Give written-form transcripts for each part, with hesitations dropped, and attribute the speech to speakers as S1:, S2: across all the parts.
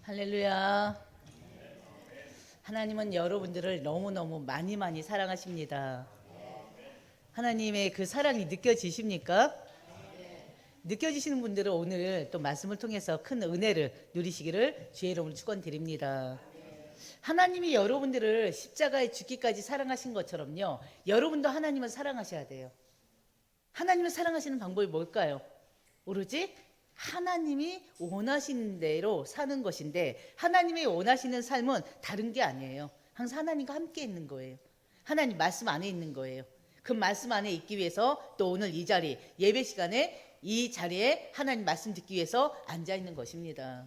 S1: 할렐루야. 하나님은 여러분들을 너무너무 많이 사랑하십니다. 하나님의 그 사랑이 느껴지십니까? 느껴지시는 분들은 오늘 또 말씀을 통해서 큰 은혜를 누리시기를 주의 이름으로 축원드립니다. 하나님이 여러분들을 십자가에 죽기까지 사랑하신 것처럼요, 여러분도 하나님을 사랑하셔야 돼요. 하나님을 사랑하시는 방법이 뭘까요? 오로지 하나님이 원하시는 대로 사는 것인데, 하나님이 원하시는 삶은 다른 게 아니에요. 항상 하나님과 함께 있는 거예요. 하나님 말씀 안에 있는 거예요. 그 말씀 안에 있기 위해서 또 오늘 이 자리, 예배 시간에 이 자리에 하나님 말씀 듣기 위해서 앉아 있는 것입니다.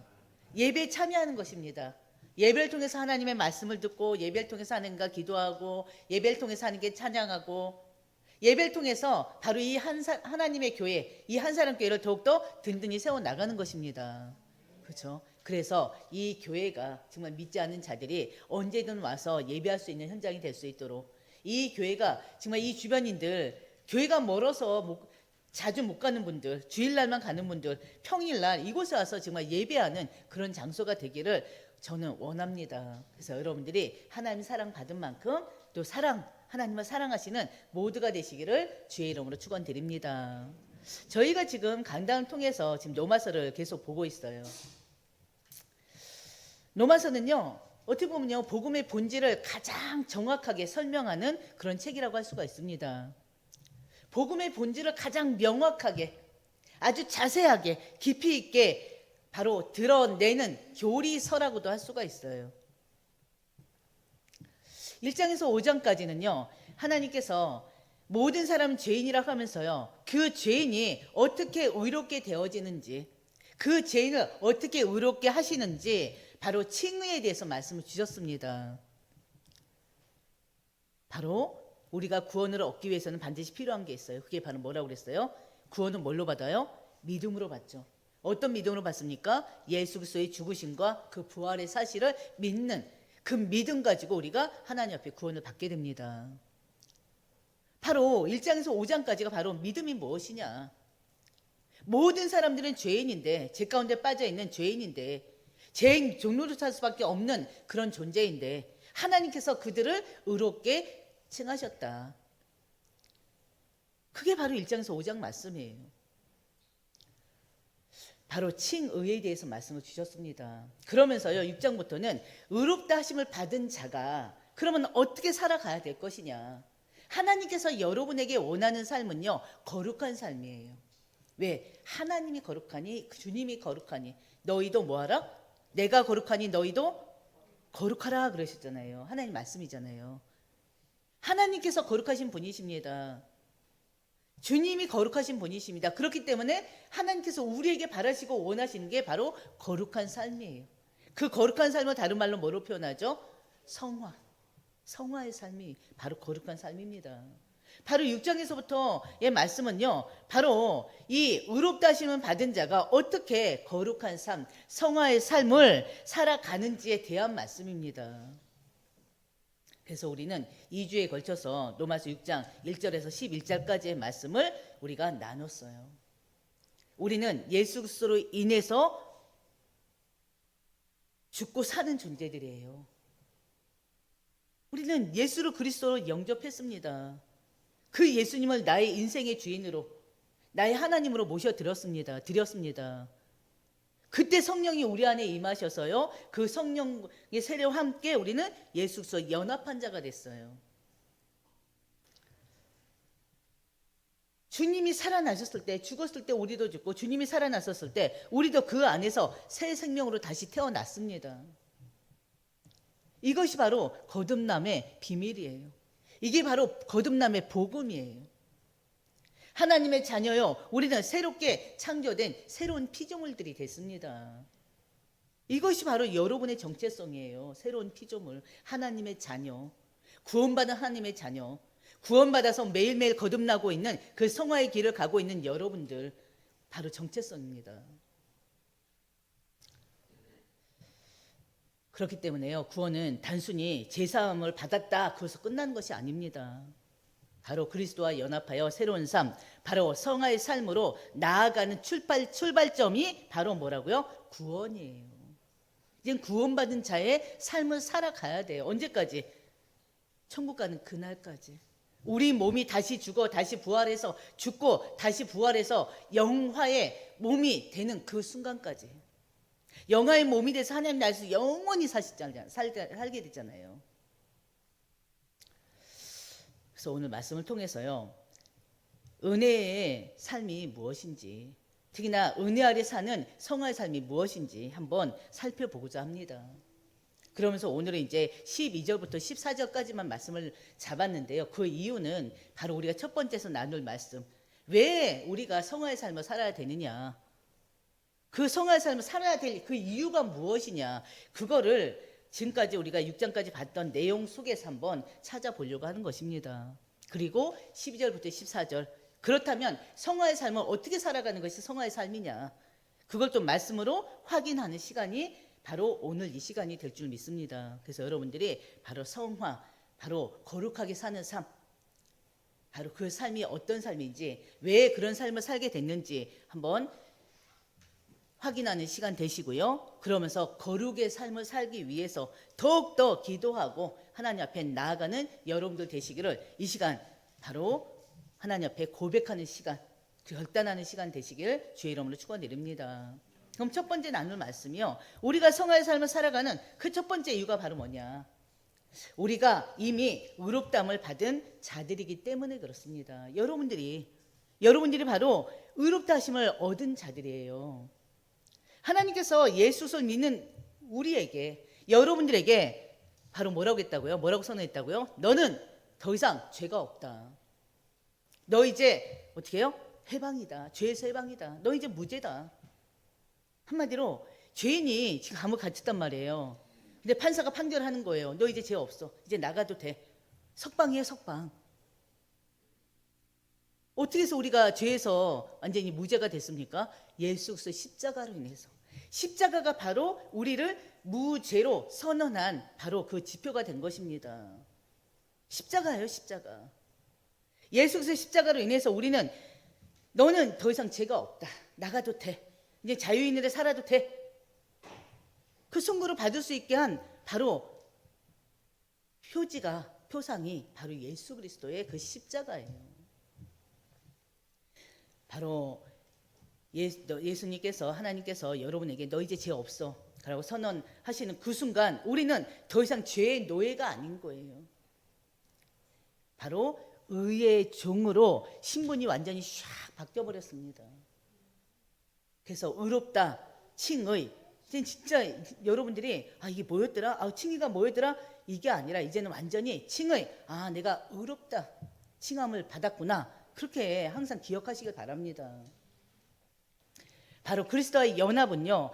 S1: 예배에 참여하는 것입니다. 예배를 통해서 하나님의 말씀을 듣고, 예배를 통해서 하는가 기도하고, 예배를 통해서 하는 게 찬양하고, 예배를 통해서 바로 이 하나님의 교회, 이 한 사람 교회를 더욱더 든든히 세워 나가는 것입니다. 그렇죠? 그래서 이 교회가 정말 믿지 않는 자들이 언제든 와서 예배할 수 있는 현장이 될 수 있도록, 이 교회가 정말 이 주변인들, 교회가 멀어서 자주 못 가는 분들, 주일날만 가는 분들, 평일날 이곳에 와서 정말 예배하는 그런 장소가 되기를 저는 원합니다. 그래서 여러분들이 하나님 사랑 받은 만큼 또 하나님을 사랑하시는 모두가 되시기를 주의 이름으로 축원드립니다. 저희가 지금 강단을 통해서 지금 로마서를 계속 보고 있어요. 로마서는요, 어떻게 보면요, 복음의 본질을 가장 정확하게 설명하는 그런 책이라고 할 수가 있습니다. 복음의 본질을 가장 명확하게, 아주 자세하게, 깊이 있게 바로 드러내는 교리서라고도 할 수가 있어요. 1장에서 5장까지는요, 하나님께서 모든 사람은 죄인이라고 하면서요, 그 죄인이 어떻게 의롭게 되어지는지, 그 죄인을 어떻게 의롭게 하시는지 바로 칭의에 대해서 말씀을 주셨습니다. 바로 우리가 구원을 얻기 위해서는 반드시 필요한 게 있어요. 그게 바로 뭐라고 그랬어요? 구원은 뭘로 받아요? 믿음으로 받죠. 어떤 믿음으로 받습니까? 예수 그리스도의 죽으심과 그 부활의 사실을 믿는 그 믿음 가지고 우리가 하나님 앞에 구원을 받게 됩니다. 바로 1장에서 5장까지가 바로 믿음이 무엇이냐. 모든 사람들은 죄인인데, 죄 가운데 빠져있는 죄인인데, 죄인 종로로 살 수밖에 없는 그런 존재인데, 하나님께서 그들을 의롭게 칭하셨다. 그게 바로 1장에서 5장 말씀이에요. 바로 칭의에 대해서 말씀을 주셨습니다. 그러면서요, 6장부터는 의롭다 하심을 받은 자가 그러면 어떻게 살아가야 될 것이냐. 하나님께서 여러분에게 원하는 삶은요, 거룩한 삶이에요. 왜? 하나님이 거룩하니, 주님이 거룩하니 너희도 뭐하라? 내가 거룩하니 너희도 거룩하라 그러셨잖아요. 하나님 말씀이잖아요. 하나님께서 거룩하신 분이십니다. 주님이 거룩하신 분이십니다. 그렇기 때문에 하나님께서 우리에게 바라시고 원하시는 게 바로 거룩한 삶이에요. 그 거룩한 삶을 다른 말로 뭐로 표현하죠? 성화의 삶이 바로 거룩한 삶입니다. 바로 6장에서부터의 말씀은요, 바로 이 의롭다 하심을 받은 자가 어떻게 거룩한 삶, 성화의 삶을 살아가는지에 대한 말씀입니다. 그래서 우리는 2주에 걸쳐서 로마서 6장 1절에서 11절까지의 말씀을 우리가 나눴어요. 우리는 예수 그리스도로 인해서 죽고 사는 존재들이에요. 우리는 예수를 그리스도로 영접했습니다. 그 예수님을 나의 인생의 주인으로, 나의 하나님으로 모셔드렸습니다. 그때 성령이 우리 안에 임하셔서요, 그 성령의 세례와 함께 우리는 예수 그리스도와 연합한 자가 됐어요. 주님이 살아나셨을 때, 죽었을 때 우리도 죽고, 주님이 살아나셨을 때 우리도 그 안에서 새 생명으로 다시 태어났습니다. 이것이 바로 거듭남의 비밀이에요. 이게 바로 거듭남의 복음이에요. 하나님의 자녀요, 우리는 새롭게 창조된 새로운 피조물들이 됐습니다. 이것이 바로 여러분의 정체성이에요. 새로운 피조물, 하나님의 자녀, 구원받은 하나님의 자녀, 구원받아서 매일매일 거듭나고 있는 그 성화의 길을 가고 있는 여러분들, 바로 정체성입니다. 그렇기 때문에요, 구원은 단순히 제사함을 받았다, 그것서 끝나는 것이 아닙니다. 바로 그리스도와 연합하여 새로운 삶, 바로 성화의 삶으로 나아가는 출발점이 바로 뭐라고요? 구원이에요. 이젠 구원받은 자의 삶을 살아가야 돼요. 언제까지? 천국 가는 그날까지. 우리 몸이 다시 죽어 다시 부활해서 죽고 다시 부활해서 영화의 몸이 되는 그 순간까지. 영화의 몸이 돼서 하나님 나라에서 영원히 살게 되잖아요. 그래서 오늘 말씀을 통해서요, 은혜의 삶이 무엇인지, 특히나 은혜 아래 사는 성화의 삶이 무엇인지 한번 살펴보고자 합니다. 그러면서 오늘은 이제 12절부터 14절까지만 말씀을 잡았는데요. 그 이유는 바로 우리가 첫 번째에서 나눌 말씀, 왜 우리가 성화의 삶을 살아야 되느냐, 그 성화의 삶을 살아야 될 그 이유가 무엇이냐, 그거를 지금까지 우리가 6장까지 봤던 내용 속에서 한번 찾아보려고 하는 것입니다. 그리고 12절부터 14절, 그렇다면 성화의 삶을 어떻게 살아가는 것이 성화의 삶이냐, 그걸 좀 말씀으로 확인하는 시간이 바로 오늘 이 시간이 될 줄 믿습니다. 그래서 여러분들이 바로 성화, 바로 거룩하게 사는 삶, 바로 그 삶이 어떤 삶인지, 왜 그런 삶을 살게 됐는지 한번 확인하는 시간 되시고요. 그러면서 거룩의 삶을 살기 위해서 더욱더 기도하고 하나님 앞에 나아가는 여러분들 되시기를, 이 시간 바로 하나님 앞에 고백하는 시간, 결단하는 시간 되시길 주의 이름으로 축원드립니다. 그럼 첫 번째 나눌 말씀이요, 우리가 성화의 삶을 살아가는 그 첫 번째 이유가 바로 뭐냐, 우리가 이미 의롭다함을 받은 자들이기 때문에 그렇습니다. 여러분들이 바로 의롭다 하심을 얻은 자들이에요. 하나님께서 예수를 믿는 우리에게, 여러분들에게 바로 뭐라고 했다고요? 뭐라고 선언했다고요? 너는 더 이상 죄가 없다. 너 이제 어떻게 해요? 해방이다. 죄에서 해방이다. 너 이제 무죄다. 한마디로 죄인이 지금 감옥 갇혔단 말이에요. 근데 판사가 판결하는 거예요. 너 이제 죄 없어. 이제 나가도 돼. 석방이에요, 석방. 어떻게 해서 우리가 죄에서 완전히 무죄가 됐습니까? 예수 그리스도의 십자가로 인해서. 십자가가 바로 우리를 무죄로 선언한 바로 그 지표가 된 것입니다. 십자가예요, 십자가. 예수 그리스도의 십자가로 인해서 우리는 너는 더 이상 죄가 없다. 나가도 돼. 이제 자유인으로 살아도 돼. 그 선고를 받을 수 있게 한 바로 표상이 바로 예수 그리스도의 그 십자가예요. 바로 예수님께서, 하나님께서 여러분에게 너 이제 죄 없어 라고 선언하시는 그 순간 우리는 더 이상 죄의 노예가 아닌 거예요. 바로 의의 종으로 신분이 완전히 샥 바뀌어버렸습니다. 그래서 의롭다, 칭의, 진짜 여러분들이 이게 뭐였더라? 칭의가 뭐였더라? 이게 아니라 이제는 완전히 칭의, 내가 의롭다 칭함을 받았구나, 그렇게 항상 기억하시길 바랍니다. 바로 그리스도와의 연합은요,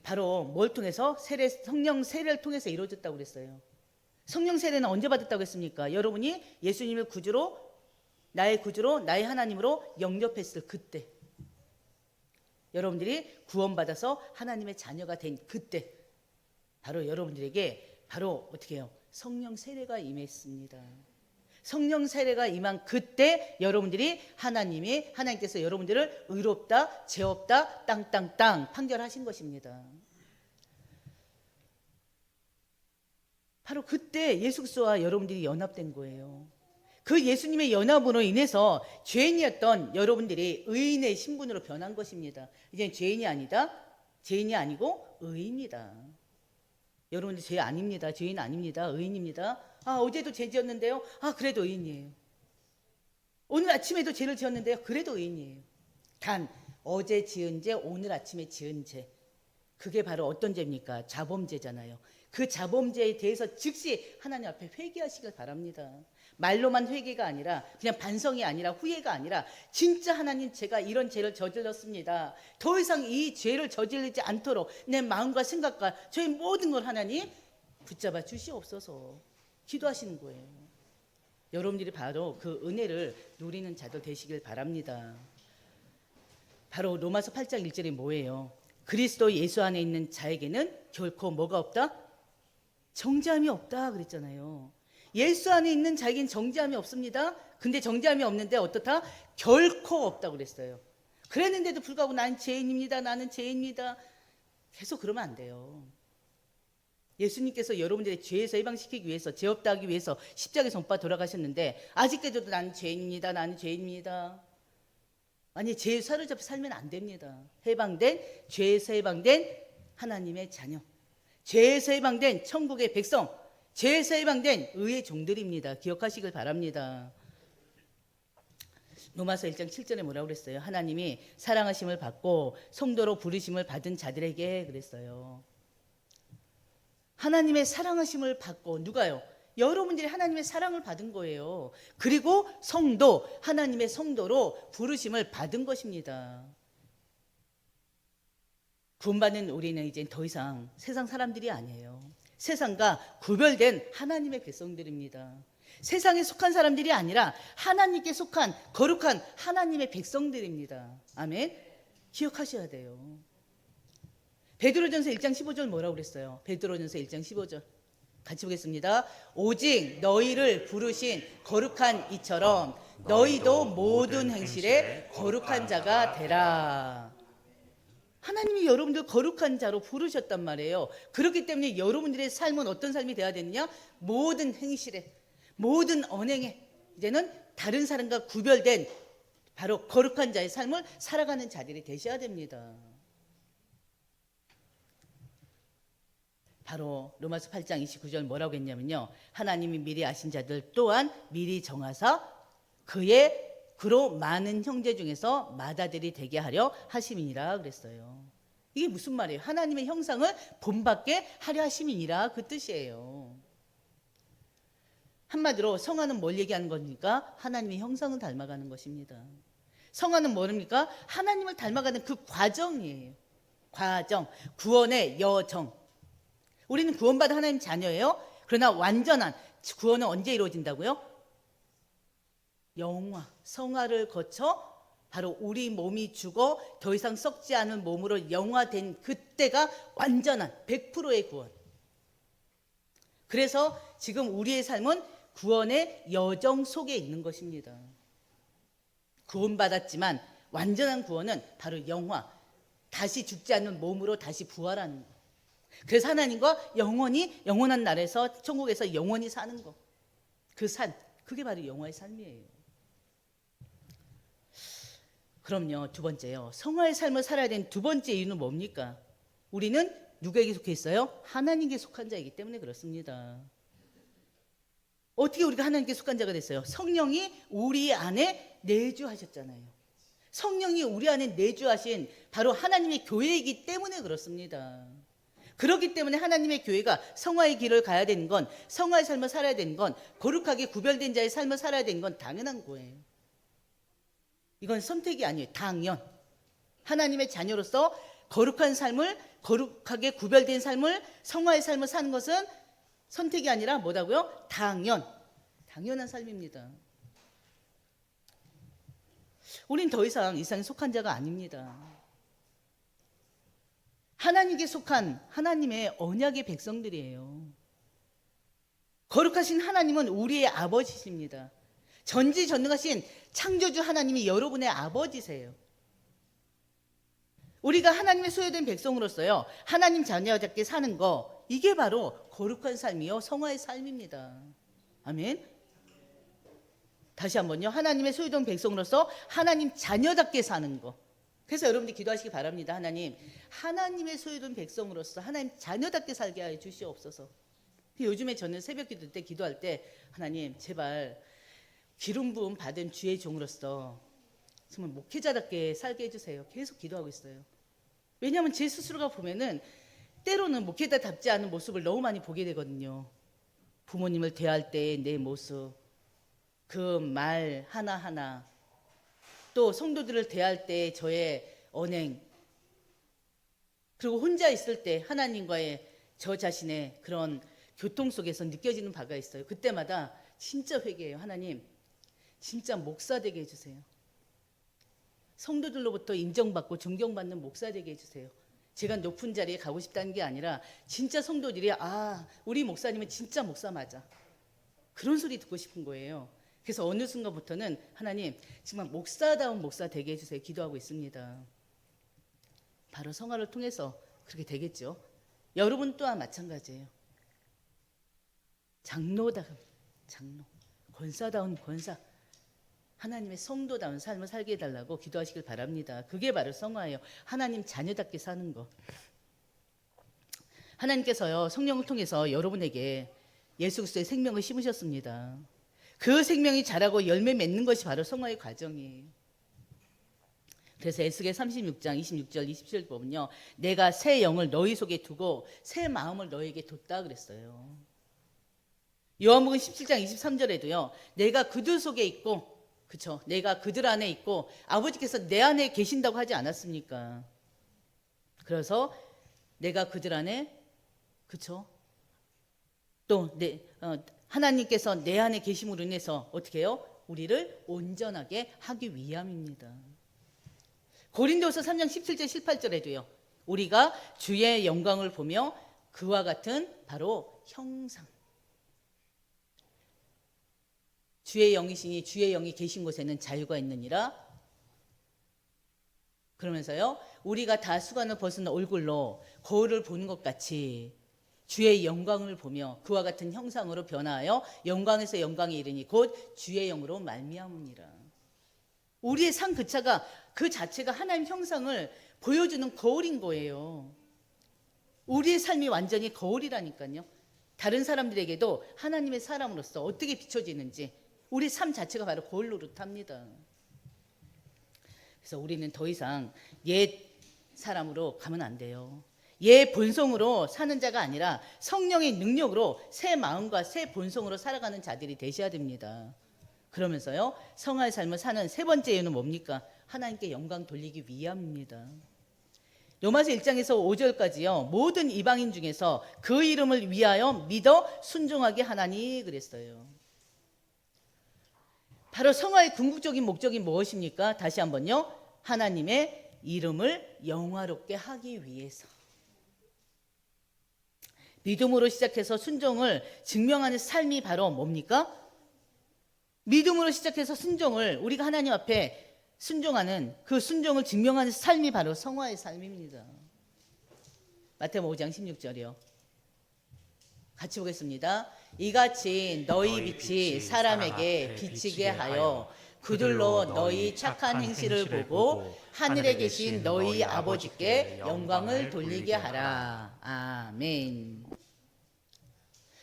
S1: 바로 뭘 통해서? 성령 세례를 통해서 이루어졌다고 그랬어요. 성령 세례는 언제 받았다고 했습니까? 여러분이 예수님을 구주로, 나의 하나님으로 영접했을 그때, 여러분들이 구원받아서 하나님의 자녀가 된 그때, 바로 여러분들에게 바로 어떻게 해요? 성령 세례가 임했습니다. 성령 세례가 임한 그때 여러분들이 하나님께서 여러분들을 의롭다, 죄 없다, 땅땅땅 판결하신 것입니다. 바로 그때 예수 그리스도와 여러분들이 연합된 거예요. 그 예수님의 연합으로 인해서 죄인이었던 여러분들이 의인의 신분으로 변한 것입니다. 이제 죄인이 아니고 의인이다. 여러분들 죄 아닙니다. 죄인 아닙니다. 의인입니다. 어제도 죄 지었는데요. 그래도 의인이에요. 오늘 아침에도 죄를 지었는데요. 그래도 의인이에요. 단 어제 지은 죄, 오늘 아침에 지은 죄, 그게 바로 어떤 죄입니까? 자범죄잖아요. 그 자범죄에 대해서 즉시 하나님 앞에 회개하시길 바랍니다. 말로만 회개가 아니라, 그냥 반성이 아니라, 후회가 아니라, 진짜 하나님, 제가 이런 죄를 저질렀습니다. 더 이상 이 죄를 저지르지 않도록 내 마음과 생각과 저의 모든 걸 하나님 붙잡아 주시옵소서 기도하시는 거예요. 여러분들이 바로 그 은혜를 누리는 자들 되시길 바랍니다. 바로 로마서 8장 1절이 뭐예요? 그리스도 예수 안에 있는 자에게는 결코 뭐가 없다? 정죄함이 없다 그랬잖아요. 예수 안에 있는 자에게는 정죄함이 없습니다. 근데 정죄함이 없는데 어떻다? 결코 없다고 그랬어요. 그랬는데도 불구하고 나는 죄인입니다. 계속 그러면 안 돼요. 예수님께서 여러분들의 죄에서 해방시키기 위해서, 죄 없다 하기 위해서 십자가에서 못 박아 돌아가셨는데 아직까지도 나는 죄인입니다, 나는 죄인입니다. 아니, 죄에 사로잡혀 살면 안 됩니다. 해방된, 죄에서 해방된 하나님의 자녀, 죄에서 해방된 천국의 백성, 죄에서 해방된 의의 종들입니다. 기억하시길 바랍니다. 로마서 1장 7절에 뭐라고 그랬어요? 하나님이 사랑하심을 받고 성도로 부르심을 받은 자들에게 그랬어요. 하나님의 사랑하심을 받고, 누가요? 여러분들이 하나님의 사랑을 받은 거예요. 그리고 성도, 하나님의 성도로 부르심을 받은 것입니다. 구원받는 우리는 이제 더 이상 세상 사람들이 아니에요. 세상과 구별된 하나님의 백성들입니다. 세상에 속한 사람들이 아니라 하나님께 속한 거룩한 하나님의 백성들입니다. 아멘. 기억하셔야 돼요. 베드로전서 1장 15절 뭐라고 그랬어요? 베드로전서 1장 15절 같이 보겠습니다. 오직 너희를 부르신 거룩한 이처럼 너희도 모든 행실에 거룩한 자가 되라. 하나님이 여러분들 거룩한 자로 부르셨단 말이에요. 그렇기 때문에 여러분들의 삶은 어떤 삶이 되어야 되느냐? 모든 행실에, 모든 언행에 이제는 다른 사람과 구별된 바로 거룩한 자의 삶을 살아가는 자들이 되셔야 됩니다. 바로 로마서 8장 29절 뭐라고 했냐면요, 하나님이 미리 아신 자들 또한 미리 정하사 그로 많은 형제 중에서 맏아들이 되게 하려 하심이니라 그랬어요. 이게 무슨 말이에요? 하나님의 형상을 본받게 하려 하심이니라, 그 뜻이에요. 한마디로 성화는 뭘 얘기하는 겁니까? 하나님의 형상을 닮아가는 것입니다. 성화는 뭐입니까? 하나님을 닮아가는 그 과정이에요. 과정, 구원의 여정. 우리는 구원받은 하나님 자녀예요. 그러나 완전한 구원은 언제 이루어진다고요? 영화, 성화를 거쳐 바로 우리 몸이 죽어 더 이상 썩지 않은 몸으로 영화된 그때가 완전한 100%의 구원. 그래서 지금 우리의 삶은 구원의 여정 속에 있는 것입니다. 구원받았지만 완전한 구원은 바로 영화, 다시 죽지 않는 몸으로 다시 부활하는 것. 그래서 하나님과 영원한 나라에서, 천국에서 영원히 사는 것, 그 삶, 그게 바로 영화의 삶이에요. 그럼요, 두 번째요, 성화의 삶을 살아야 되는 두 번째 이유는 뭡니까? 우리는 누구에게 속해 있어요? 하나님께 속한 자이기 때문에 그렇습니다. 어떻게 우리가 하나님께 속한 자가 됐어요? 성령이 우리 안에 내주하셨잖아요. 성령이 우리 안에 내주하신 바로 하나님의 교회이기 때문에 그렇습니다. 그렇기 때문에 하나님의 교회가 성화의 길을 가야 되는 건, 성화의 삶을 살아야 되는 건, 거룩하게 구별된 자의 삶을 살아야 되는 건 당연한 거예요. 이건 선택이 아니에요. 당연. 하나님의 자녀로서 거룩한 삶을, 거룩하게 구별된 삶을, 성화의 삶을 사는 것은 선택이 아니라 뭐라고요? 당연한 삶입니다. 우린 더 이상 이 세상에 속한 자가 아닙니다. 하나님께 속한 하나님의 언약의 백성들이에요. 거룩하신 하나님은 우리의 아버지십니다. 전지전능하신 창조주 하나님이 여러분의 아버지세요. 우리가 하나님의 소유된 백성으로서요, 하나님 자녀답게 사는 거, 이게 바로 거룩한 삶이요, 성화의 삶입니다. 아멘. 다시 한번요, 하나님의 소유된 백성으로서 하나님 자녀답게 사는 거. 그래서 여러분들 기도하시기 바랍니다. 하나님의 소유된 백성으로서 하나님 자녀답게 살게 하여 주시옵소서. 요즘에 저는 새벽 기도 때, 기도할 때, 하나님 제발 기름 부음 받은 주의 종으로서 정말 목회자답게 살게 해주세요. 계속 기도하고 있어요. 왜냐하면 제 스스로가 보면은 때로는 목회자답지 않은 모습을 너무 많이 보게 되거든요. 부모님을 대할 때의 내 모습, 그 말 하나하나, 또 성도들을 대할 때 저의 언행, 그리고 혼자 있을 때 하나님과의 저 자신의 그런 교통 속에서 느껴지는 바가 있어요. 그때마다 진짜 회개해요. 하나님, 진짜 목사 되게 해주세요. 성도들로부터 인정받고 존경받는 목사 되게 해주세요. 제가 높은 자리에 가고 싶다는 게 아니라 진짜 성도들이 우리 목사님은 진짜 목사 맞아, 그런 소리 듣고 싶은 거예요. 그래서 어느 순간부터는 하나님 정말 목사다운 목사 되게 해주세요 기도하고 있습니다. 바로 성화를 통해서 그렇게 되겠죠. 여러분 또한 마찬가지예요. 장로다, 장로, 권사다운 권사, 하나님의 성도다운 삶을 살게 해달라고 기도하시길 바랍니다. 그게 바로 성화예요. 하나님 자녀답게 사는 거. 하나님께서요, 성령을 통해서 여러분에게 예수 그리스도의 생명을 심으셨습니다. 그 생명이 자라고 열매 맺는 것이 바로 성화의 과정이에요. 그래서 에스겔 36장 26절 27절 보면요, 내가 새 영을 너희 속에 두고 새 마음을 너희에게 뒀다 그랬어요. 요한복음 17장 23절에도요, 내가 그들 속에 있고, 그쵸, 내가 그들 안에 있고 아버지께서 내 안에 계신다고 하지 않았습니까? 그래서 내가 그들 안에, 그쵸, 또 하나님께서 내 안에 계심으로 인해서 어떻게 해요? 우리를 온전하게 하기 위함입니다. 고린도서 3장 17절 18절에도요, 우리가 주의 영광을 보며 그와 같은 바로 형상, 주의 영이시니 주의 영이 계신 곳에는 자유가 있느니라. 그러면서요, 우리가 다 수건을 벗은 얼굴로 거울을 보는 것 같이 주의 영광을 보며 그와 같은 형상으로 변화하여 영광에서 영광에 이르니 곧 주의 영으로 말미암으니라. 우리의 삶 그 자체가 하나님 형상을 보여주는 거울인 거예요. 우리의 삶이 완전히 거울이라니까요. 다른 사람들에게도 하나님의 사람으로서 어떻게 비춰지는지 우리 삶 자체가 바로 거울 노릇합니다. 그래서 우리는 더 이상 옛 사람으로 가면 안 돼요. 옛 본성으로 사는 자가 아니라 성령의 능력으로 새 마음과 새 본성으로 살아가는 자들이 되셔야 됩니다. 그러면서요, 성화의 삶을 사는 세 번째 이유는 뭡니까? 하나님께 영광 돌리기 위함입니다. 로마서 1장에서 5절까지요, 모든 이방인 중에서 그 이름을 위하여 믿어 순종하게 하나니 그랬어요. 바로 성화의 궁극적인 목적이 무엇입니까? 다시 한번요, 하나님의 이름을 영화롭게 하기 위해서. 믿음으로 시작해서 순종을 증명하는 삶이 바로 뭡니까? 믿음으로 시작해서 순종을, 우리가 하나님 앞에 순종하는 그 순종을 증명하는 삶이 바로 성화의 삶입니다. 마태복음 5장 16절이요. 같이 보겠습니다. 이같이 너희 빛이 사람에게 비치게 하여 그들로 너희 착한 행실을 보고 하늘에 계신 너희 아버지께 영광을 돌리게 하라. 아멘.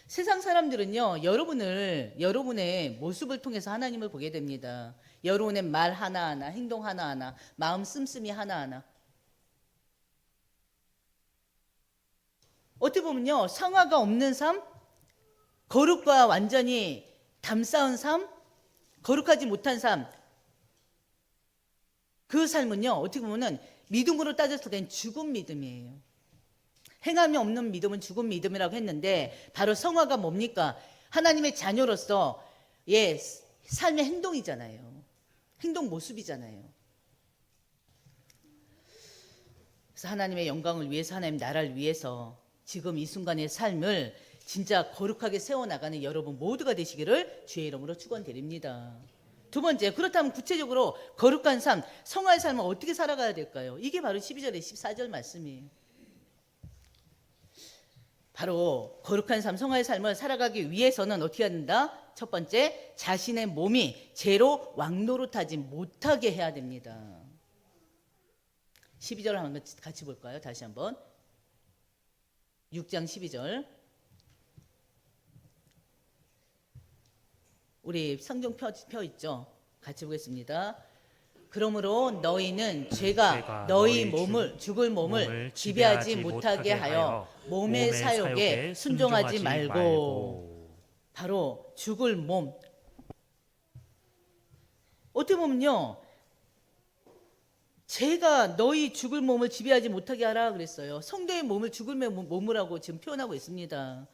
S1: 세상 사람들은요, 여러분의 모습을 통해서 하나님을 보게 됩니다. 여러분의 말 하나하나, 행동 하나하나, 마음 씀씀이 하나하나. 어떻게 보면요, 성화가 없는 삶, 거룩과 완전히 담쌓은 삶, 거룩하지 못한 삶, 그 삶은요, 어떻게 보면 믿음으로 따졌을 땐 죽은 믿음이에요. 행함이 없는 믿음은 죽은 믿음이라고 했는데, 바로 성화가 뭡니까? 하나님의 자녀로서 삶의 행동이잖아요. 행동 모습이잖아요. 그래서 하나님의 영광을 위해서, 하나님 나라를 위해서 지금 이 순간의 삶을 진짜 거룩하게 세워나가는 여러분 모두가 되시기를 주의 이름으로 축원드립니다. 두 번째, 그렇다면 구체적으로 거룩한 삶, 성화의 삶을 어떻게 살아가야 될까요? 이게 바로 12절에 14절 말씀이에요. 바로 거룩한 삶, 성화의 삶을 살아가기 위해서는 어떻게 해야 된다? 첫 번째, 자신의 몸이 죄로 왕노릇하지 못하게 해야 됩니다. 12절 한번 같이 볼까요? 다시 한번. 6장 12절. 우리 성경 펴 있죠? 같이 보겠습니다. 그러므로 너희는 죄가 너희 몸을 죽을 몸을 지배하지 못하게 하여 몸의 사욕에 순종하지 말고. 바로 죽을 몸. 어떻게 보면요, 죄가 너희 죽을 몸을 지배하지 못하게 하라 그랬어요. 성도의 몸을 죽을 몸이라고 지금 표현하고 있습니다.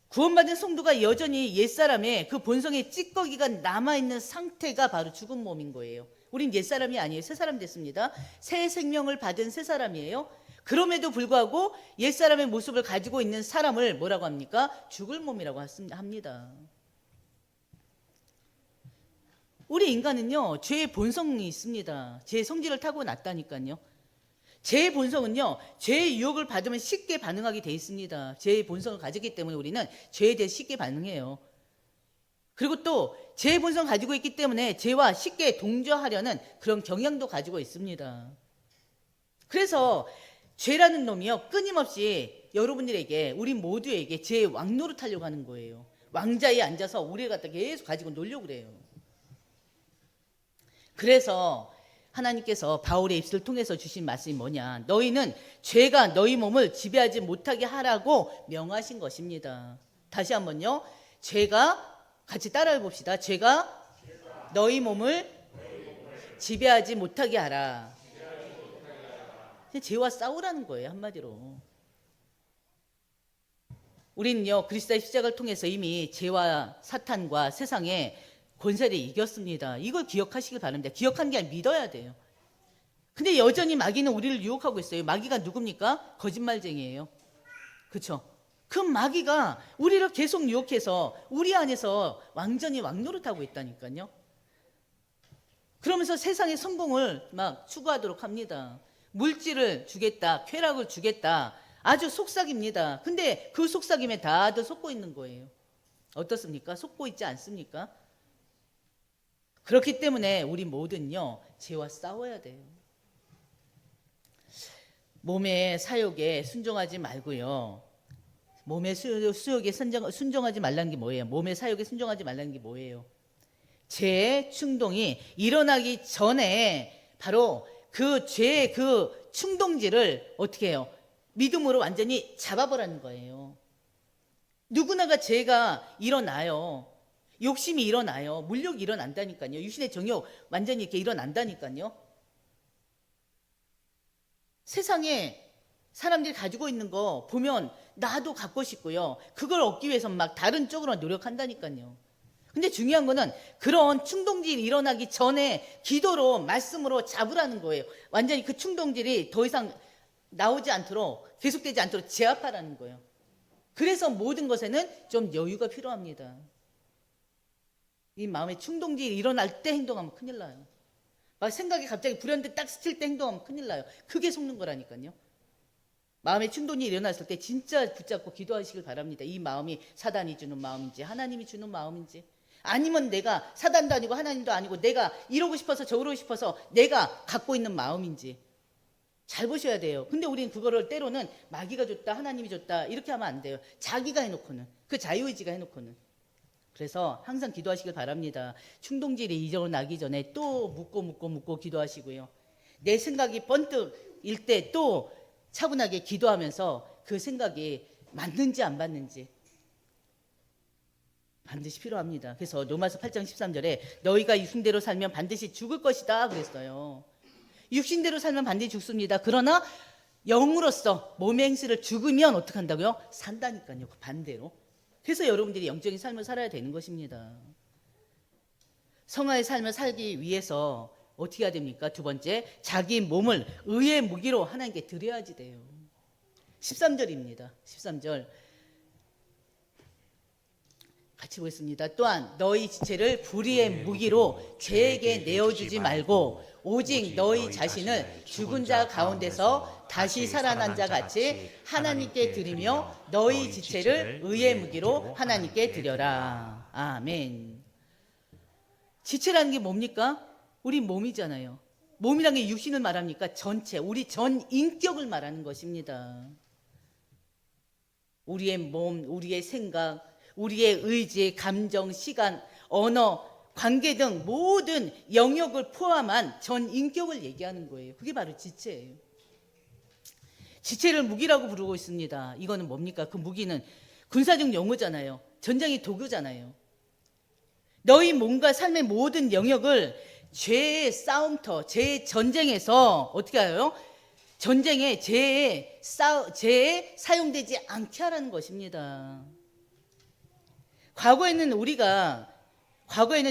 S1: 구원받은 성도가 여전히 옛사람의 그 본성의 찌꺼기가 남아있는 상태가 바로 죽은 몸인 거예요. 우린 옛사람이 아니에요. 새사람 됐습니다. 새 생명을 받은 새사람이에요. 그럼에도 불구하고 옛사람의 모습을 가지고 있는 사람을 뭐라고 합니까? 죽을 몸이라고 합니다. 우리 인간은요, 죄의 본성이 있습니다. 죄의 성질을 타고 났다니까요. 죄의 본성은요, 죄의 유혹을 받으면 쉽게 반응하게 돼 있습니다. 죄의 본성을 가졌기 때문에 우리는 죄에 대해 쉽게 반응해요. 그리고 또 죄의 본성을 가지고 있기 때문에 죄와 쉽게 동조하려는 그런 경향도 가지고 있습니다. 그래서 죄라는 놈이요, 끊임없이 여러분들에게, 우리 모두에게 죄의 왕노릇 하려고 하는 거예요. 왕자에 앉아서 우리를 갖다 계속 가지고 놀려고 그래요. 그래서 하나님께서 바울의 입술을 통해서 주신 말씀이 뭐냐, 너희는 죄가 너희 몸을 지배하지 못하게 하라고 명하신 것입니다. 다시 한번요, 죄가, 같이 따라해 봅시다. 죄가 너희 몸을 지배하지 못하게 하라. 죄와 싸우라는 거예요, 한마디로. 우리는요, 그리스도의 십자가를 통해서 이미 죄와 사탄과 세상의 권세를 이겼습니다. 이걸 기억하시길 바랍니다. 기억하는 게 아니라 믿어야 돼요. 근데 여전히 마귀는 우리를 유혹하고 있어요. 마귀가 누굽니까? 거짓말쟁이에요. 그렇죠? 그 마귀가 우리를 계속 유혹해서 우리 안에서 완전히 왕노릇하고 있다니까요. 그러면서 세상의 성공을 막 추구하도록 합니다. 물질을 주겠다, 쾌락을 주겠다, 아주 속삭입니다. 근데 그 속삭임에 다들 속고 있는 거예요. 어떻습니까? 속고 있지 않습니까? 그렇기 때문에 우리 모두는요, 죄와 싸워야 돼요. 몸의 사욕에 순종하지 말고요. 몸의 수욕에 순종하지 말라는 게 뭐예요? 몸의 사욕에 순종하지 말라는 게 뭐예요? 죄의 충동이 일어나기 전에 바로 그 죄의 그 충동지를 어떻게 해요? 믿음으로 완전히 잡아보라는 거예요. 누구나가 죄가 일어나요. 욕심이 일어나요. 물욕이 일어난다니까요. 육신의 정욕 완전히 이렇게 일어난다니까요. 세상에 사람들이 가지고 있는 거 보면 나도 갖고 싶고요. 그걸 얻기 위해서 막 다른 쪽으로 노력한다니까요. 근데 중요한 거는 그런 충동질이 일어나기 전에 기도로, 말씀으로 잡으라는 거예요. 완전히 그 충동질이 더 이상 나오지 않도록, 계속되지 않도록 제압하라는 거예요. 그래서 모든 것에는 좀 여유가 필요합니다. 이 마음의 충동질이 일어날 때 행동하면 큰일 나요. 막 생각이 갑자기 불현듯 딱 스칠 때 행동하면 큰일 나요. 크게 속는 거라니까요. 마음의 충동이 일어났을 때 진짜 붙잡고 기도하시길 바랍니다. 이 마음이 사단이 주는 마음인지 하나님이 주는 마음인지, 아니면 내가 사단도 아니고 하나님도 아니고 내가 이러고 싶어서 저러고 싶어서 내가 갖고 있는 마음인지 잘 보셔야 돼요. 근데 우리는 그거를 때로는 마귀가 줬다, 하나님이 줬다 이렇게 하면 안 돼요. 자기가 해놓고는, 그 자유의지가 해놓고는. 그래서 항상 기도하시길 바랍니다. 충동질이 일어나기 전에 또 묻고 기도하시고요. 내 생각이 번뜩 일 때 또 차분하게 기도하면서 그 생각이 맞는지 안 맞는지 반드시 필요합니다. 그래서 로마서 8장 13절에 너희가 육신대로 살면 반드시 죽을 것이다 그랬어요. 육신대로 살면 반드시 죽습니다. 그러나 영으로서 몸의 행실을 죽으면 어떻게 한다고요? 산다니까요. 그 반대로. 그래서 여러분들이 영적인 삶을 살아야 되는 것입니다. 성화의 삶을 살기 위해서 어떻게 해야 됩니까? 두 번째, 자기 몸을 의의 무기로 하나님께 드려야지 돼요. 13절입니다. 13절 같이 보겠습니다. 또한 너희 지체를 불의의 무기로 죄에게 내어주지 말고 오직 너희 자신을 죽은 자 가운데서 다시 살아난 자 같이 하나님께 드리며 너희 지체를 의의 무기로 하나님께 드려라. 아멘. 지체라는 게 뭡니까? 우리 몸이잖아요. 몸이란 게 육신을 말합니까? 전체, 우리 전 인격을 말하는 것입니다. 우리의 몸, 우리의 생각, 우리의 의지, 감정, 시간, 언어, 관계 등 모든 영역을 포함한 전 인격을 얘기하는 거예요. 그게 바로 지체예요. 지체를 무기라고 부르고 있습니다. 이거는 뭡니까? 그 무기는 군사적 용어잖아요. 전쟁의 도구잖아요. 너희 몸과 삶의 모든 영역을 죄의 싸움터, 죄의 전쟁에서 어떻게 해요? 전쟁에 죄에 사용되지 않게 하라는 것입니다. 과거에는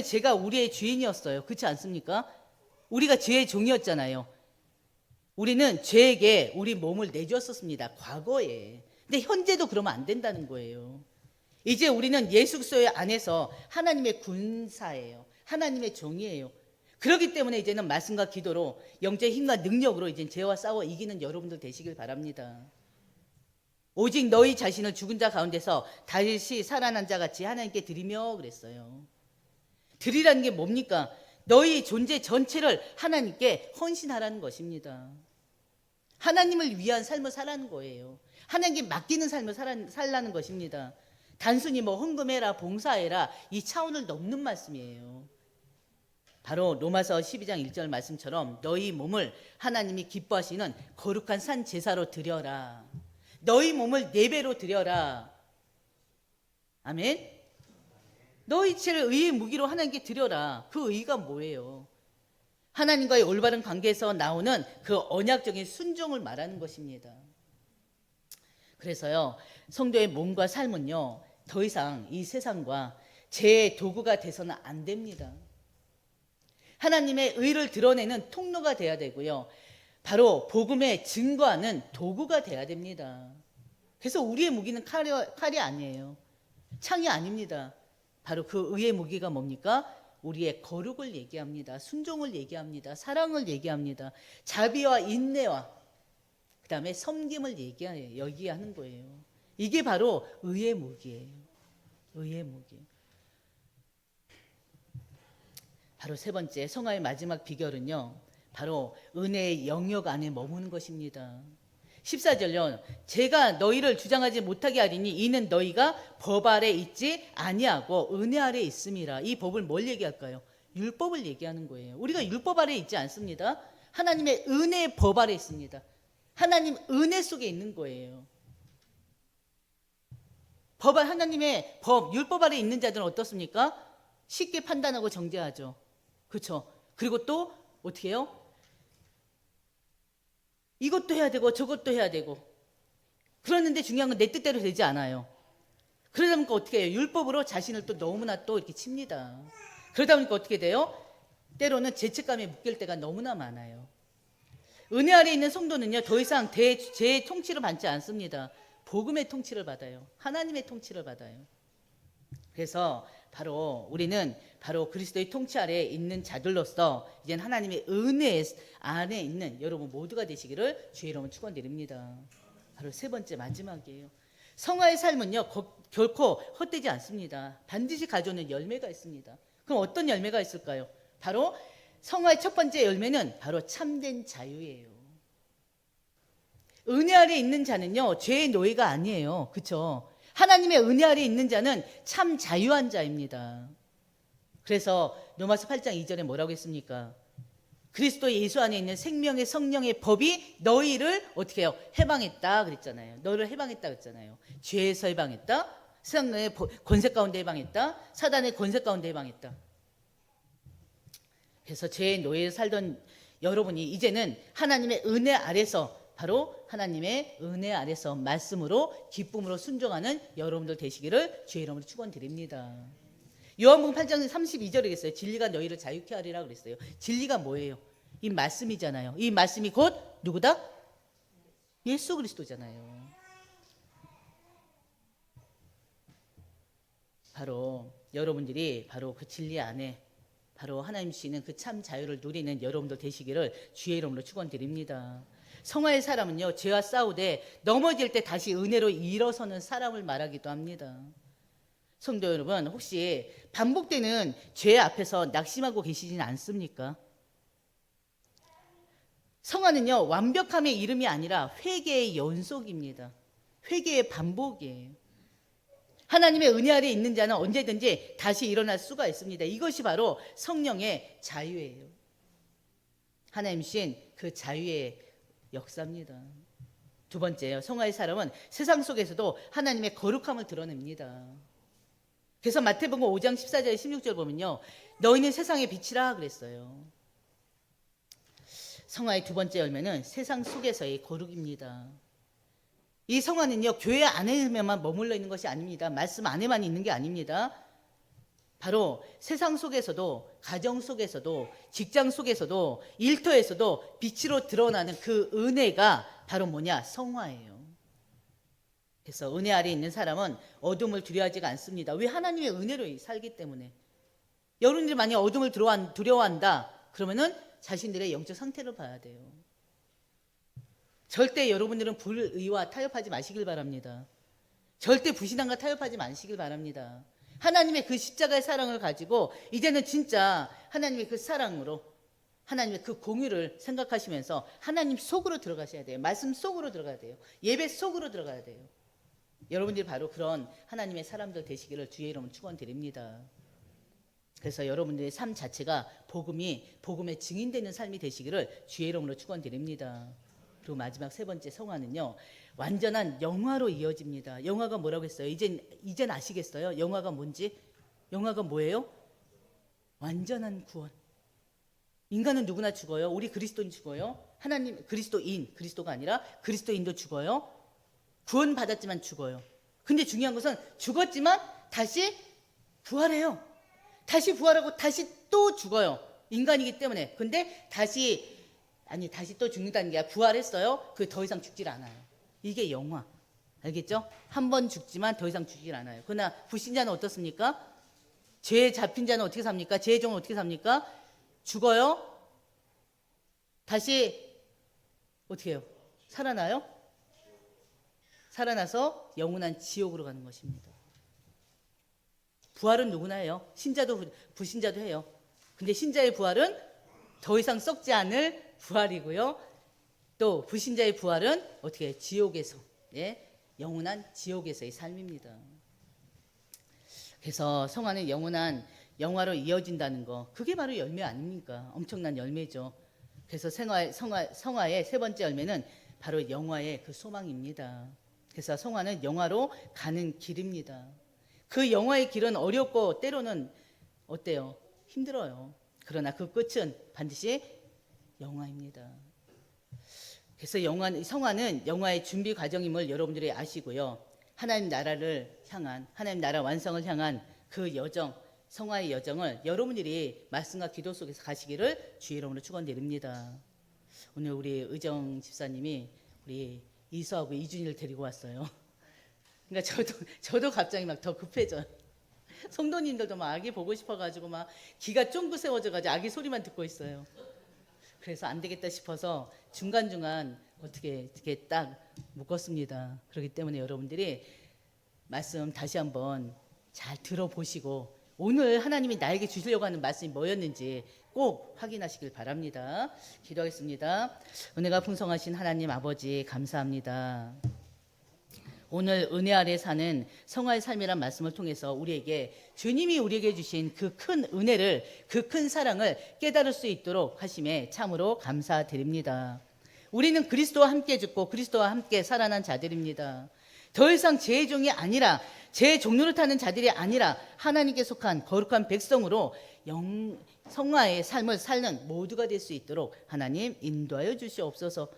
S1: 죄가 우리의 주인이었어요. 그렇지 않습니까? 우리가 죄의 종이었잖아요. 우리는 죄에게 우리 몸을 내줬었습니다. 과거에. 근데 현재도 그러면 안 된다는 거예요. 이제 우리는 예수 그리스도 안에서 하나님의 군사예요. 하나님의 종이에요. 그렇기 때문에 이제는 말씀과 기도로 영적인 힘과 능력으로 이제 죄와 싸워 이기는 여러분들 되시길 바랍니다. 오직 너희 자신을 죽은 자 가운데서 다시 살아난 자 같이 하나님께 드리며 그랬어요. 드리라는 게 뭡니까? 너희 존재 전체를 하나님께 헌신하라는 것입니다. 하나님을 위한 삶을 살라는 거예요. 하나님께 맡기는 삶을 살라는 것입니다. 단순히 뭐 헌금해라 봉사해라 이 차원을 넘는 말씀이에요. 바로 로마서 12장 1절 말씀처럼 너희 몸을 하나님이 기뻐하시는 거룩한 산 제사로 드려라. 너희 몸을 예배로 드려라. 아멘. 너희 지체를 의의 무기로 하나님께 드려라. 그 의가 뭐예요? 하나님과의 올바른 관계에서 나오는 그 언약적인 순종을 말하는 것입니다. 그래서요, 성도의 몸과 삶은요, 더 이상 이 세상과 죄의 도구가 돼서는 안 됩니다. 하나님의 의를 드러내는 통로가 돼야 되고요, 바로 복음에 증거하는 도구가 돼야 됩니다. 그래서 우리의 무기는 칼이 아니에요. 창이 아닙니다. 바로 그 의의 무기가 뭡니까? 우리의 거룩을 얘기합니다. 순종을 얘기합니다. 사랑을 얘기합니다. 자비와 인내와 그 다음에 섬김을 얘기하는 거예요. 이게 바로 의의 무기예요. 의의 무기. 바로 세 번째 성화의 마지막 비결은요, 바로 은혜의 영역 안에 머무는 것입니다. 14절요. 제가 너희를 주장하지 못하게 하리니 이는 너희가 법 아래 있지 아니하고 은혜 아래 있음이라. 이 법을 뭘 얘기할까요? 율법을 얘기하는 거예요. 우리가 율법 아래 있지 않습니다. 하나님의 은혜의 법 아래 있습니다. 하나님 은혜 속에 있는 거예요. 하나님의 법, 율법 아래 있는 자들은 어떻습니까? 쉽게 판단하고 정죄하죠. 그렇죠? 그리고 또 어떻게 해요? 이것도 해야 되고 저것도 해야 되고, 그러는데 중요한 건 내 뜻대로 되지 않아요. 그러다 보니까 어떻게 해요? 율법으로 자신을 또 너무나 또 이렇게 칩니다. 그러다 보니까 어떻게 돼요? 때로는 죄책감에 묶일 때가 너무나 많아요. 은혜 아래 있는 성도는요, 더 이상 죄의 통치를 받지 않습니다. 복음의 통치를 받아요. 하나님의 통치를 받아요. 그래서 바로 우리는 바로 그리스도의 통치 아래에 있는 자들로서 이제는 하나님의 은혜 안에 있는 여러분 모두가 되시기를 주의 이름으로 축원드립니다. 바로 세 번째 마지막이에요. 성화의 삶은요, 결코 헛되지 않습니다. 반드시 가져오는 열매가 있습니다. 그럼 어떤 열매가 있을까요? 바로 성화의 첫 번째 열매는 바로 참된 자유예요. 은혜 아래 있는 자는요, 죄의 노예가 아니에요. 그렇죠? 하나님의 은혜 아래 있는 자는 참 자유한 자입니다. 그래서 로마서 8장 2절에 뭐라고 했습니까? 그리스도 예수 안에 있는 생명의 성령의 법이 너희를 어떻게 해요? 해방했다 그랬잖아요. 너희를 해방했다 그랬잖아요. 죄에서 해방했다. 세상의 권세 가운데 해방했다. 사단의 권세 가운데 해방했다. 그래서 죄의 노예에 살던 여러분이 이제는 하나님의 은혜 아래서, 바로 하나님의 은혜 아래서 말씀으로 기쁨으로 순종하는 여러분들 되시기를 주의 이름으로 축원드립니다. 요한복음 8장 32절에 있어요. 진리가 너희를 자유케 하리라 그랬어요. 진리가 뭐예요? 이 말씀이잖아요. 이 말씀이 곧 누구다? 예수 그리스도잖아요. 바로 여러분들이 바로 그 진리 안에 바로 하나님 주시는 그 참 자유를 누리는 여러분들 되시기를 주의 이름으로 축원드립니다. 성화의 사람은요, 죄와 싸우되 넘어질 때 다시 은혜로 일어서는 사람을 말하기도 합니다. 성도 여러분, 혹시 반복되는 죄 앞에서 낙심하고 계시진 않습니까? 성화는요, 완벽함의 이름이 아니라 회개의 연속입니다. 회개의 반복이에요. 하나님의 은혜 아래 있는 자는 언제든지 다시 일어날 수가 있습니다. 이것이 바로 성령의 자유예요. 하나님 주신 그 자유의 역사입니다. 두 번째요, 성화의 사람은 세상 속에서도 하나님의 거룩함을 드러냅니다. 그래서 마태복음 5장 14절 16절 보면요, 너희는 세상의 빛이라 그랬어요. 성화의 두 번째 열매는 세상 속에서의 거룩입니다. 이 성화는요, 교회 안에만 머물러 있는 것이 아닙니다. 말씀 안에만 있는 게 아닙니다. 바로 세상 속에서도, 가정 속에서도, 직장 속에서도, 일터에서도 빛으로 드러나는 그 은혜가 바로 뭐냐? 성화예요. 그래서 은혜 아래 있는 사람은 어둠을 두려워하지가 않습니다. 왜? 하나님의 은혜로 살기 때문에. 여러분들이 만약 어둠을 두려워한다, 그러면은 자신들의 영적 상태를 봐야 돼요. 절대 여러분들은 불의와 타협하지 마시길 바랍니다. 절대 불신앙과 타협하지 마시길 바랍니다. 하나님의 그 십자가의 사랑을 가지고 이제는 진짜 하나님의 그 사랑으로 하나님의 그 공유를 생각하시면서 하나님 속으로 들어가셔야 돼요. 말씀 속으로 들어가야 돼요. 예배 속으로 들어가야 돼요. 여러분들이 바로 그런 하나님의 사람들 되시기를 주의 이름으로 축원드립니다. 그래서 여러분들의 삶 자체가 복음의 증인되는 삶이 되시기를 주의 이름으로 축원드립니다. 그리고 마지막 세 번째 성화는요, 완전한 영화로 이어집니다. 영화가 뭐라고 했어요? 이젠 아시겠어요? 영화가 뭔지? 영화가 뭐예요? 완전한 구원. 인간은 누구나 죽어요. 우리 그리스도인 죽어요. 하나님 그리스도가 아니라 그리스도인도 죽어요. 구원 받았지만 죽어요. 근데 중요한 것은 죽었지만 다시 부활해요. 다시 부활하고 다시 또 죽어요. 인간이기 때문에. 근데 다시 또 죽는다는 게 아니라 부활했어요. 그 더 이상 죽질 않아요. 이게 영화. 알겠죠? 한 번 죽지만 더 이상 죽질 않아요. 그러나 불신자는 어떻습니까? 죄에 잡힌 자는 어떻게 삽니까? 죄의 종은 어떻게 삽니까? 죽어요. 다시 어떻게 해요? 살아나요? 살아나서 영원한 지옥으로 가는 것입니다. 부활은 누구나 해요. 신자도 불신자도 해요. 근데 신자의 부활은 더 이상 썩지 않을 부활이고요. 또 불신자의 부활은 어떻게 해요? 지옥에서, 영원한 지옥에서의 삶입니다. 그래서 성화는 영원한 영화로 이어진다는 거, 그게 바로 열매 아닙니까? 엄청난 열매죠. 그래서 성화의 세 번째 열매는 바로 영화의 그 소망입니다. 그래서 성화는 영화로 가는 길입니다. 그 영화의 길은 어렵고 때로는 어때요? 힘들어요. 그러나 그 끝은 반드시 영화입니다. 그래서 성화는 영화의 준비 과정임을 여러분들이 아시고요. 하나님 나라 완성을 향한 그 여정, 성화의 여정을 여러분들이 말씀과 기도 속에서 가시기를 주의 이름으로 축원드립니다. 오늘 우리 의정 집사님이 우리 이수하고 이준이를 데리고 왔어요. 그러니까 저도 갑자기 막 더 급해져요. 성도님들도 막 아기 보고 싶어가지고 막 귀가 쫑긋 세워져가지고 아기 소리만 듣고 있어요. 그래서 안 되겠다 싶어서 중간중간 어떻게 이렇게 딱 묶었습니다. 그렇기 때문에 여러분들이 말씀 다시 한번 잘 들어보시고 오늘 하나님이 나에게 주시려고 하는 말씀이 뭐였는지 꼭 확인하시길 바랍니다. 기도하겠습니다. 은혜가 풍성하신 하나님 아버지 감사합니다. 오늘 은혜 아래 사는 성화의 삶이란 말씀을 통해서 우리에게 주님이 우리에게 주신 그 큰 은혜를, 그 큰 사랑을 깨달을 수 있도록 하심에 참으로 감사드립니다. 우리는 그리스도와 함께 죽고 그리스도와 함께 살아난 자들입니다. 더 이상 죄의 종이 아니라 죄의 종로를 타는 자들이 아니라 하나님께 속한 거룩한 백성으로 성화의 삶을 사는 모두가 될 수 있도록 하나님 인도하여 주시옵소서.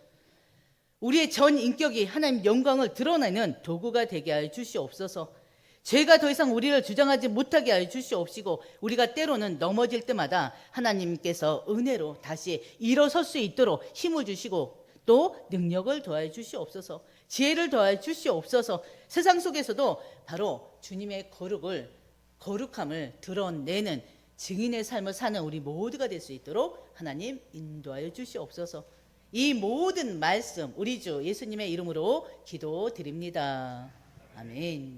S1: 우리의 전 인격이 하나님 영광을 드러내는 도구가 되게 하여 주시옵소서. 죄가 더 이상 우리를 주장하지 못하게 하여 주시옵시고 우리가 때로는 넘어질 때마다 하나님께서 은혜로 다시 일어설 수 있도록 힘을 주시고 또 능력을 더하여 주시옵소서. 지혜를 더하여 주시옵소서. 세상 속에서도 바로 주님의 거룩함을 드러내는 증인의 삶을 사는 우리 모두가 될 수 있도록 하나님 인도하여 주시옵소서. 이 모든 말씀 우리 주 예수님의 이름으로 기도드립니다. 아멘.